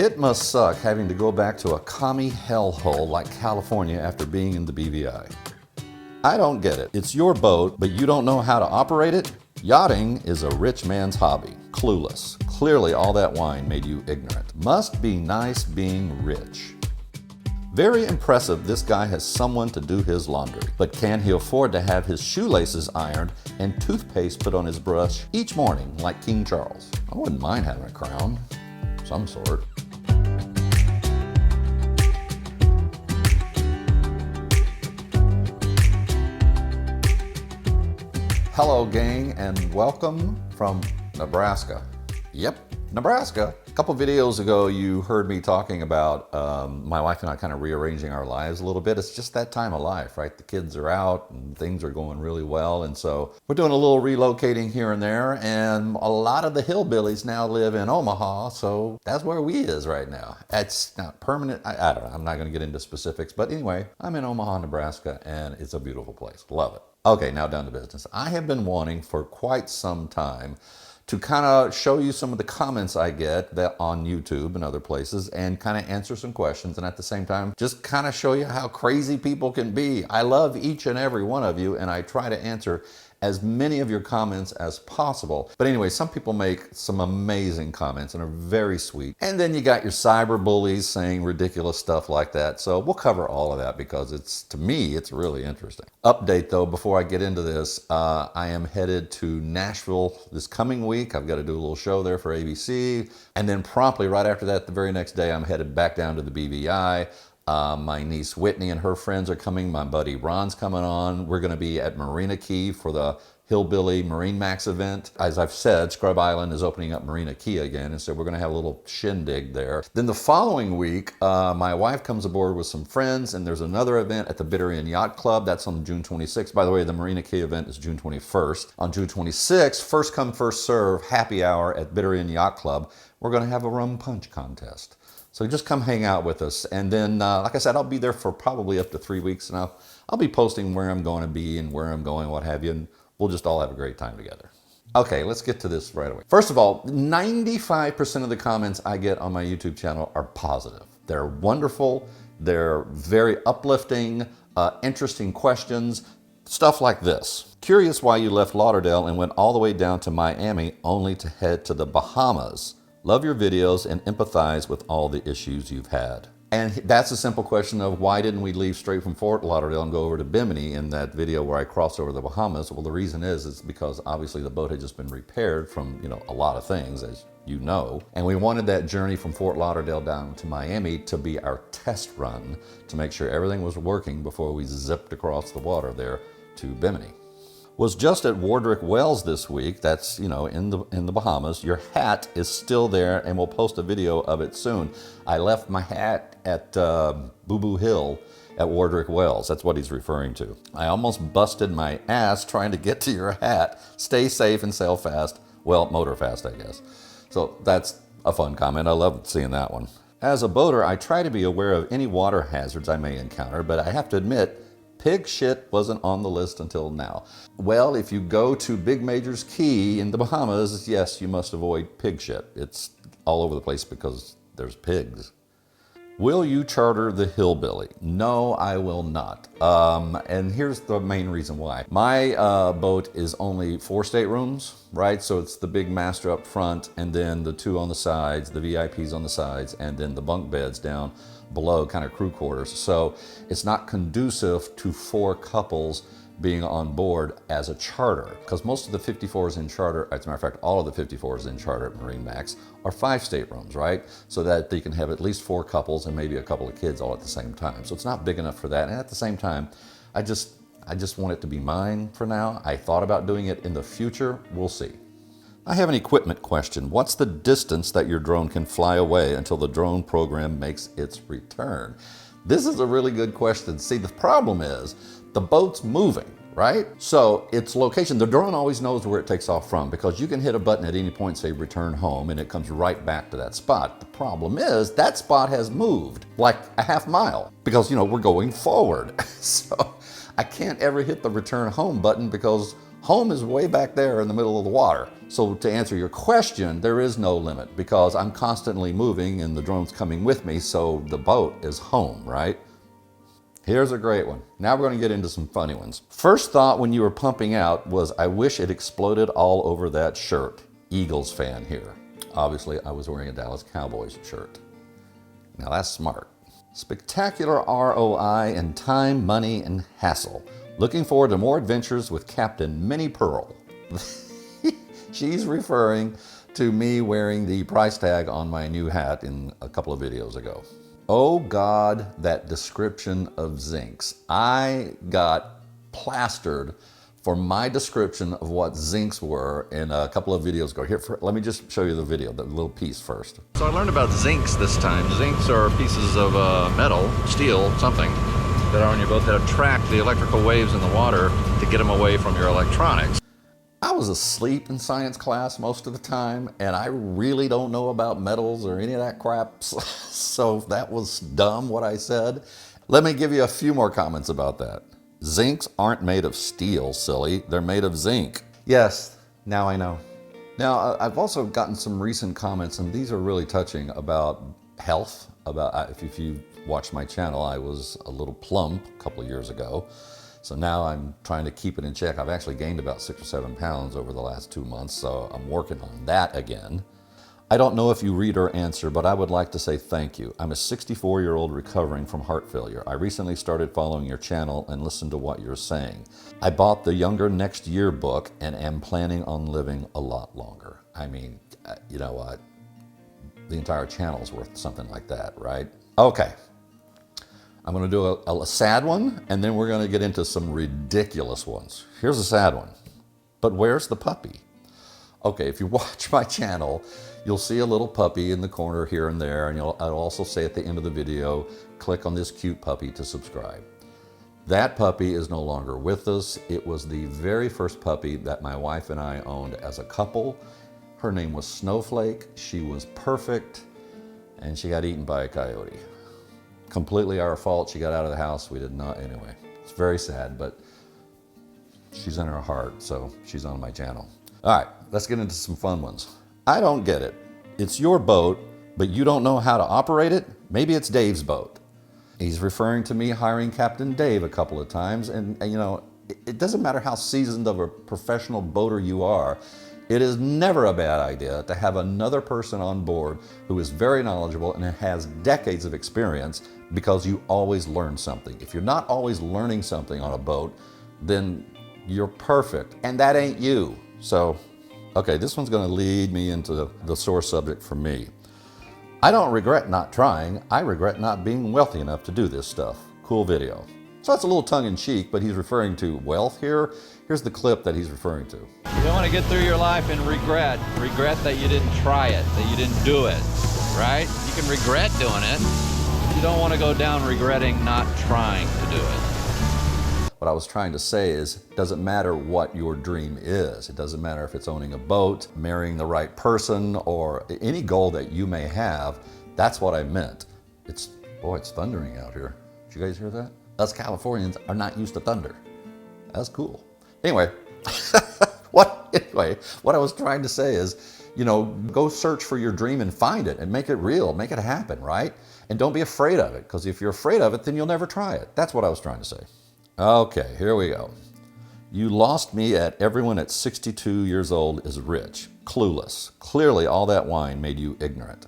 It must suck having to go back to a commie hellhole like California after being in the BVI. I don't get it. It's your boat, but you don't know how to operate it? Yachting is a rich man's hobby. Clueless. Clearly all that wine made you ignorant. Must be nice being rich. Very impressive this guy has someone to do his laundry, but can he afford to have his shoelaces ironed and toothpaste put on his brush each morning like King Charles? I wouldn't mind having a crown, of some sort. Hello gang, and welcome from Nebraska. Yep, Nebraska. A couple videos ago you heard me talking about my wife and I kind of rearranging our lives a little bit. It's just that time of life, right? The kids are out and things are going really well, and so we're doing a little relocating here and there, and a lot of the hillbillies now live in Omaha, so that's where we is right now. It's not permanent. I don't know. I'm not going to get into specifics, but anyway, I'm in Omaha, Nebraska, and it's a beautiful place. Love it. Okay, now down to business. I have been wanting for quite some time to kind of show you some of the comments I get that on YouTube and other places and kind of answer some questions, and at the same time just kind of show you how crazy people can be. I love each and every one of you, and I try to answer as many of your comments as possible. But anyway, some people make some amazing comments and are very sweet. And then you got your cyber bullies saying ridiculous stuff like that. So we'll cover all of that because to me, it's really interesting. Update though, before I get into this, I am headed to Nashville this coming week. I've got to do a little show there for ABC. And then promptly right after that, the very next day, I'm headed back down to the BVI. My niece Whitney and her friends are coming. My buddy Ron's coming on. We're going to be at Marina Key for the Hillbilly Marine Max event. As I've said, Scrub Island is opening up Marina Key again, and so we're going to have a little shindig there. Then the following week, my wife comes aboard with some friends, and there's another event at the Bitter Inn Yacht Club. That's on June 26th. By the way, the Marina Key event is June 21st. On June 26th, first come, first serve, happy hour at Bitter Inn Yacht Club. We're going to have a rum punch contest. So just come hang out with us. And then, like I said, I'll be there for probably up to 3 weeks, and I'll be posting where I'm going to be and where I'm going, what have you, and we'll just all have a great time together. Okay, let's get to this right away. First of all, 95% of the comments I get on my YouTube channel are positive. They're wonderful. They're very uplifting, interesting questions, stuff like this. Curious why you left Lauderdale and went all the way down to Miami only to head to the Bahamas. Love your videos and empathize with all the issues you've had. And that's a simple question of why didn't we leave straight from Fort Lauderdale and go over to Bimini in that video where I crossed over the Bahamas? Well, the reason is because obviously the boat had just been repaired from, a lot of things, as you know. And we wanted that journey from Fort Lauderdale down to Miami to be our test run to make sure everything was working before we zipped across the water there to Bimini. Was just at Wardrick Wells this week. That's, in the Bahamas. Your hat is still there, and we'll post a video of it soon. I left my hat at Boo Boo Hill at Wardrick Wells. That's what he's referring to. I almost busted my ass trying to get to your hat. Stay safe and sail fast. Well, motor fast, I guess. So that's a fun comment. I love seeing that one. As a boater, I try to be aware of any water hazards I may encounter, but I have to admit, pig shit wasn't on the list until now. Well, if you go to Big Major's Key in the Bahamas, yes, you must avoid pig shit. It's all over the place because there's pigs. Will you charter the Hillbilly? No, I will not. And here's the main reason why. My boat is only 4 staterooms, right? So it's the big master up front, and then the 2 on the sides, the VIPs on the sides, and then the bunk beds down below, kind of crew quarters. So it's not conducive to 4 couples being on board as a charter, because most of the 54s in charter, as a matter of fact, all of the 54s in charter at Marine Max are 5 staterooms, right? So that they can have at least 4 couples and maybe a couple of kids all at the same time. So it's not big enough for that. And at the same time, I just want it to be mine for now. I thought about doing it in the future. We'll see. I have an equipment question. What's the distance that your drone can fly away until the drone program makes its return? This is a really good question. See, the problem is the boat's moving, right? So its location, the drone always knows where it takes off from, because you can hit a button at any point, say return home, and it comes right back to that spot. The problem is that spot has moved like a half mile because, we're going forward. So I can't ever hit the return home button because Home is way back there in the middle of the water. So to answer your question, there is no limit because I'm constantly moving and the drone's coming with me, so the boat is home, right? Here's a great one. Now we're going to get into some funny ones. First thought when you were pumping out was, I wish it exploded all over that shirt. Eagles fan here. Obviously, I was wearing a Dallas Cowboys shirt. Now that's smart. Spectacular ROI in time, money, and hassle. Looking forward to more adventures with Captain Minnie Pearl. She's referring to me wearing the price tag on my new hat in a couple of videos ago. Oh God, that description of zincs. I got plastered for my description of what zincs were in a couple of videos ago. Here, let me just show you the video, the little piece first. So I learned about zincs this time. Zincs are pieces of metal, steel, something, that are on your boat that attract the electrical waves in the water to get them away from your electronics. I was asleep in science class most of the time, and I really don't know about metals or any of that crap, so that was dumb what I said. Let me give you a few more comments about that. Zincs aren't made of steel, silly. They're made of zinc. Yes, now I know. Now, I've also gotten some recent comments, and these are really touching, about health. If you watched my channel, I was a little plump a couple of years ago. So now I'm trying to keep it in check. I've actually gained about 6 or 7 pounds over the last 2 months, so I'm working on that again. I don't know if you read or answer, but I would like to say thank you. I'm a 64-year-old recovering from heart failure. I recently started following your channel and listened to what you're saying. I bought the Younger Next Year book and am planning on living a lot longer. I mean, you know what? The entire channel's worth something like that, right? Okay. I'm going to do a sad one, and then we're going to get into some ridiculous ones. Here's a sad one. But where's the puppy? Okay, if you watch my channel, you'll see a little puppy in the corner here and there, and I'll also say at the end of the video, click on this cute puppy to subscribe. That puppy is no longer with us. It was the very first puppy that my wife and I owned as a couple. Her name was Snowflake. She was perfect, and she got eaten by a coyote. Completely our fault. She got out of the house. We did not. Anyway, it's very sad, but she's in our heart, so she's on my channel. All right, let's get into some fun ones. I don't get it. It's your boat, but you don't know how to operate it? Maybe it's Dave's boat. He's referring to me hiring Captain Dave a couple of times, and you know, it doesn't matter how seasoned of a professional boater you are. It is never a bad idea to have another person on board who is very knowledgeable and has decades of experience, because you always learn something. If you're not always learning something on a boat, then you're perfect, and that ain't you. So, okay, this one's gonna lead me into the sore subject for me. I don't regret not trying. I regret not being wealthy enough to do this stuff. Cool video. So that's a little tongue-in-cheek, but he's referring to wealth here. Here's the clip that he's referring to. You don't want to get through your life and regret that you didn't try it, that you didn't do it, right? You can regret doing it. You don't want to go down regretting not trying to do it. What I was trying to say is, it doesn't matter what your dream is. It doesn't matter if it's owning a boat, marrying the right person, or any goal that you may have. That's what I meant. Boy, it's thundering out here. Did you guys hear that? Us Californians are not used to thunder. That's cool. Anyway, what I was trying to say is, you know, go search for your dream and find it and make it real, make it happen, right? And don't be afraid of it, because if you're afraid of it, then you'll never try it. That's what I was trying to say. Okay, here we go. You lost me at everyone at 62 years old is rich, clueless. Clearly all that wine made you ignorant.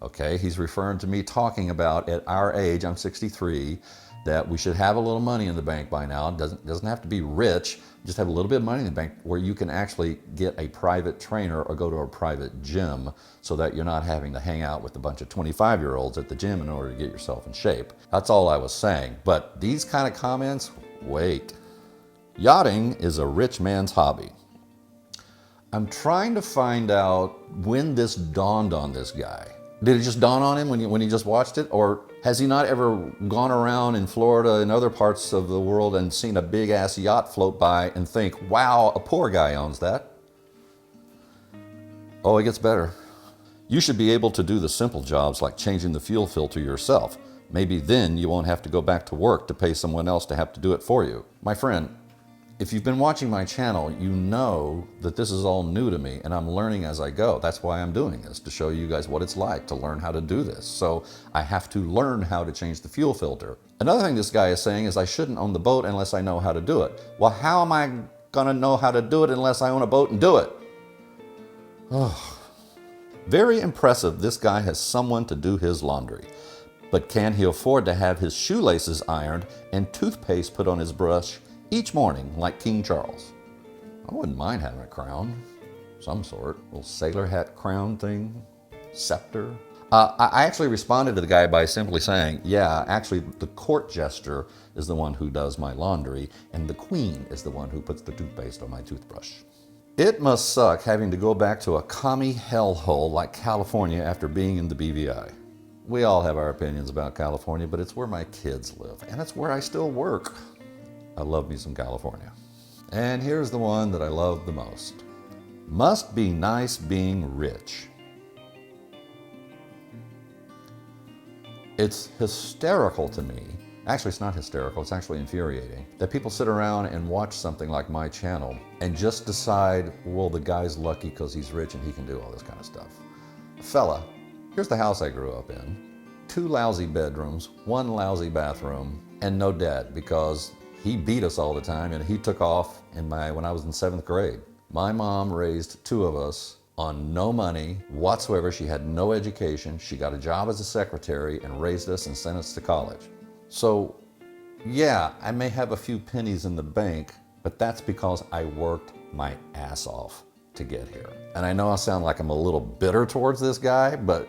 Okay, he's referring to me talking about at our age, I'm 63, that we should have a little money in the bank by now. It doesn't have to be rich, just have a little bit of money in the bank where you can actually get a private trainer or go to a private gym, so that you're not having to hang out with a bunch of 25-year-olds at the gym in order to get yourself in shape. That's all I was saying. But these kind of comments, wait. Yachting is a rich man's hobby. I'm trying to find out when this dawned on this guy. Did it just dawn on him when he just watched it? Or has he not ever gone around in Florida and other parts of the world and seen a big ass yacht float by and think, wow, a poor guy owns that? Oh, it gets better. You should be able to do the simple jobs like changing the fuel filter yourself. Maybe then you won't have to go back to work to pay someone else to have to do it for you. My friend, If you've been watching my channel, you know that this is all new to me and I'm learning as I go. That's why I'm doing this, to show you guys what it's like to learn how to do this. So I have to learn how to change the fuel filter. Another thing this guy is saying is I shouldn't own the boat unless I know how to do it. Well, how am I gonna know how to do it unless I own a boat and do it? Oh. Very impressive this guy has someone to do his laundry. But can he afford to have his shoelaces ironed and toothpaste put on his brush each morning like King Charles? I wouldn't mind having a crown, some sort, little sailor hat crown thing, scepter. I actually responded to the guy by simply saying, yeah, actually the court jester is the one who does my laundry and the queen is the one who puts the toothpaste on my toothbrush. It must suck having to go back to a commie hellhole like California after being in the BVI. We all have our opinions about California, but it's where my kids live and it's where I still work. I love me some California. And here's the one that I love the most. Must be nice being rich. It's hysterical to me. Actually, it's not hysterical, it's actually infuriating that people sit around and watch something like my channel and just decide, well, the guy's lucky because he's rich and he can do all this kind of stuff. Fella, here's the house I grew up in. 2 lousy bedrooms, 1 lousy bathroom, and no dad because he beat us all the time and he took off when I was in 7th grade. My mom raised 2 of us on no money whatsoever. She had no education. She got a job as a secretary and raised us and sent us to college. So yeah, I may have a few pennies in the bank, but that's because I worked my ass off to get here. And I know I sound like I'm a little bitter towards this guy, but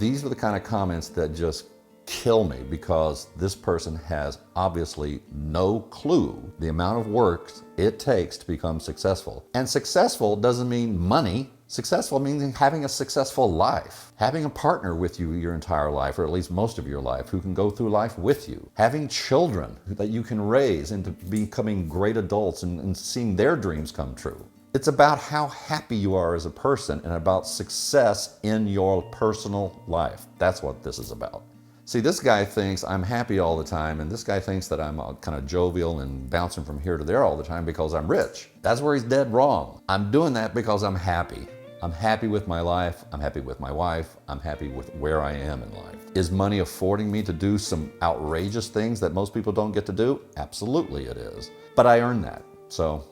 these are the kind of comments that just kill me because this person has obviously no clue the amount of work it takes to become successful. And successful doesn't mean money. Successful means having a successful life, having a partner with you your entire life, or at least most of your life, who can go through life with you, having children that you can raise into becoming great adults and seeing their dreams come true. It's about how happy you are as a person and about success in your personal life. That's what this is about. See, this guy thinks I'm happy all the time, and this guy thinks that I'm kind of jovial and bouncing from here to there all the time because I'm rich. That's where he's dead wrong. I'm doing that because I'm happy. I'm happy with my life. I'm happy with my wife. I'm happy with where I am in life. Is money affording me to do some outrageous things that most people don't get to do? Absolutely it is. But I earned that. So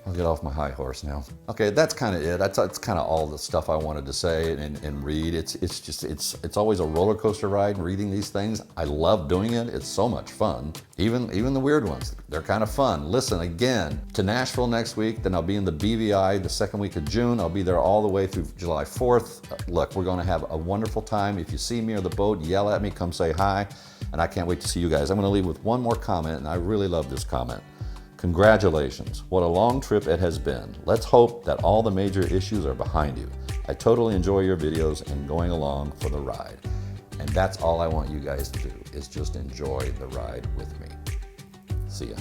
I'll get off my high horse now. Okay, that's kind of it. That's kind of all the stuff I wanted to say and read. It's always a roller coaster ride reading these things. I love doing it. It's so much fun. Even the weird ones, they're kind of fun. Listen, again, to Nashville next week, then I'll be in the BVI the 2nd week of June. I'll be there all the way through July 4th. Look, we're gonna have a wonderful time. If you see me or the boat, yell at me, come say hi, and I can't wait to see you guys. I'm gonna leave with one more comment, and I really love this comment. Congratulations, what a long trip it has been. Let's hope that all the major issues are behind you. I totally enjoy your videos and going along for the ride. And that's all I want you guys to do, is just enjoy the ride with me. See ya.